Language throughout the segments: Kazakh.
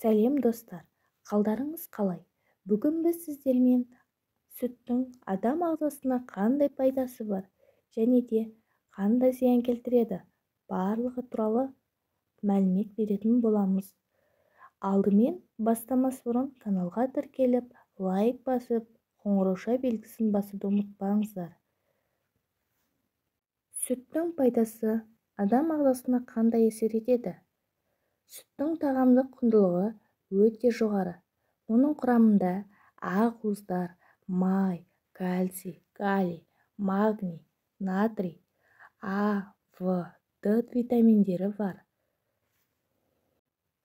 Сәлем достар, қалдарыңыз қалай? Бүгін біз сіздермен сүттің адам ағзасына қандай пайдасы бар және де қандай зиян келтіреді барлығы туралы мәлімет беретін боламыз. Алдымен бастамас бұрын каналға тіркеліп, лайк басып, қоңырауша белгісін басуды ұмытпаңыздар. Сүттің пайдасы адам ағзасына қандай әсер етеді? Сүттің тағамдық құндылығы өте жоғары. Оның құрамында ақуыздар, май, кальций, калий, магний, натрий, А, В, Д витаминдері бар.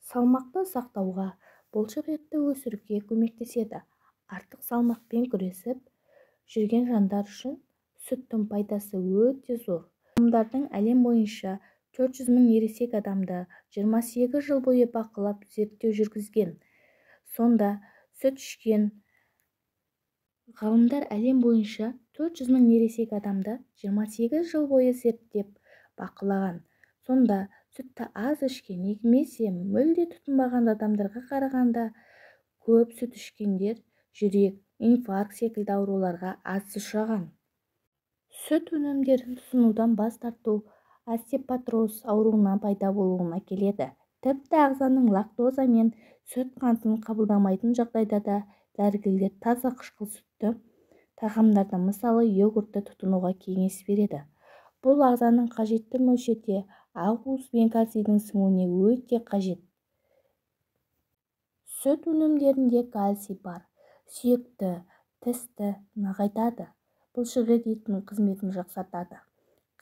Салмақты сақтауға, бұлшық етті өсіруге көмектеседі. Артық салмақпен күресіп жүрген жандар үшін сүттің пайдасы өте зор. Ғалымдардың әлем бойынша 400 мың ересек адамды 28 жыл бойы бақылап зерттеу жүргізген. Сонда сүт ішкен ғалымдар әлем бойынша 400 мың ересек адамды 28 жыл бойы зерттеп бақылаған. Сонда сүтті аз ішкен немесе мүлде тұтынбаған адамдарға қарағанда көп сүт ішкендер жүрек, инфаркт секілді ауруларға аз ұшыраған. Сүт өнімдерін тұтынудан бас тарту остеопороз ауруына пайда болуына келеді. Тіпті ағзаның лактоза мен сүт қантын қабылдамайтын жағдайда да дәрігерлер таза қышқыл сүтті тағамдарды, мысалы йогуртты тұтынуға кеңес береді. Бұл ағзаның қажетті мөлшерде ақуыз бен кальцийдің сіңуіне өте қажет. Сүт өнімдерінде кальций бар, сүйекті, тісті нығайтады, бұлшық еттің қызметін жақсартады.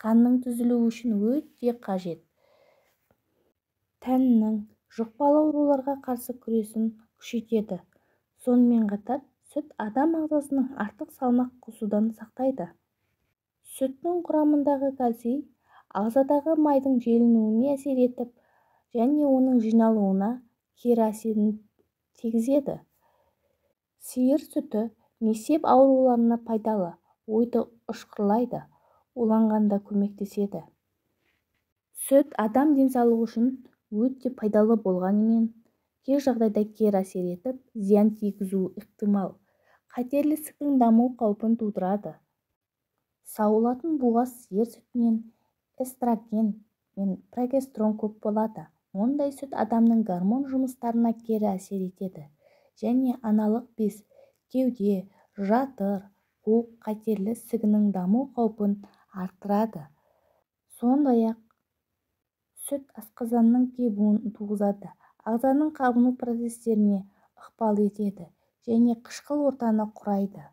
Қанның түзілуі үшін өте қажет. Тәннің жұқпалы ауруларға қарсы күресін күшейтеді. Сонымен қатар сүт адам ағзасының артық салмақ қосудан сақтайды. Сүттің құрамындағы кальций ағзадағы майдың желінуіне әсер етіп және оның жиналуына кері әсерін тигізеді. Сиыр сүті несеп ауруларына пайдалы, ойды ұшқырлайды, уланғанда көмектеседі. Сүт адам денсаулығы үшін өте пайдалы болғанымен, кей жағдайда кері әсер етіп, зиян тигізуі ықтимал. Қатерлі ісіктің даму қаупін тудырады. Сауылатын буғаз сиыр сүтінен эстроген мен прогестерон көп болады. Ондай сүт адамның гормон жұмыстарына кері әсер етеді және аналық без, кеуде, жатыр, қуық қатерлі ісігінің даму қаупін арттырады. Сондай-ақ сүт асқазанның кебуін туғызады, ағзаның қабыну процестеріне ықпал етеді және қышқыл ортаны құрайды.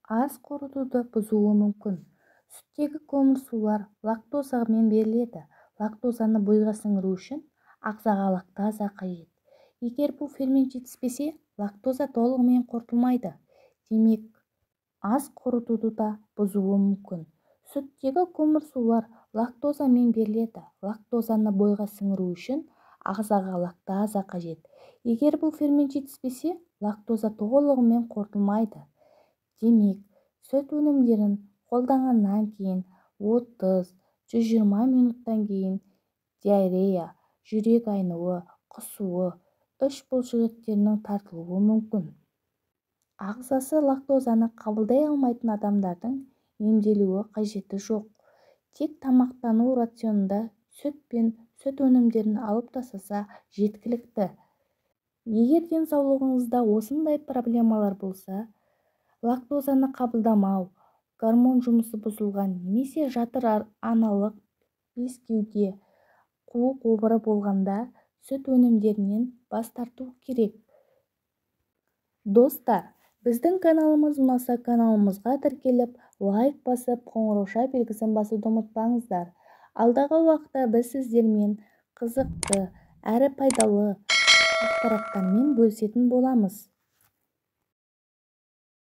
Ас қорытуды бұзуы мүмкін. Сүттегі көмірсулар лактозамен беріледі. Лактозаны бойға сіңіру үшін ағзаға лактаза қажет. Егер бұл фермент жетіспесе, лактоза толығымен қорытылмайды. Демек, ас қорытуды да бұзуы мүмкін. Сүттегі көмірсулар лактозамен беріледі. Лактозаны бойға сіңіру үшін ағзаға лактаза қажет. Егер бұл фермент жетіспесе, лактоза толығымен қорытылмайды. Демек, сүт өнімдерін қолданғаннан кейін 30-120 минуттан кейін диарея, жүрек айнуы, құсуы, іш бұлшық еттерінің тартылуы мүмкін. Ағзасы лактозаны қабылдай алмайтын адамдардың емделуі қажеті жоқ. Тек тамақтану рационында сүт пен сүт өнімдерін алып тастаса жеткілікті. Егер денсаулығыңызда осындай проблемалар болса, лактозаны қабылдамау, гормон жұмысы бұзылған немесе жатыр аналық без, кеуде, қуық обыры болғанда сүт өнімдерінен бас тарту керек. Достар, біздің каналымыз ұнаса каналымызға тіркеліп, лайк басып, қоңырауша белгісін басуды ұмытпаңыздар. Алдағы уақытта біз сіздермен қызықты әрі пайдалы ақпараттармен бөлісетін боламыз.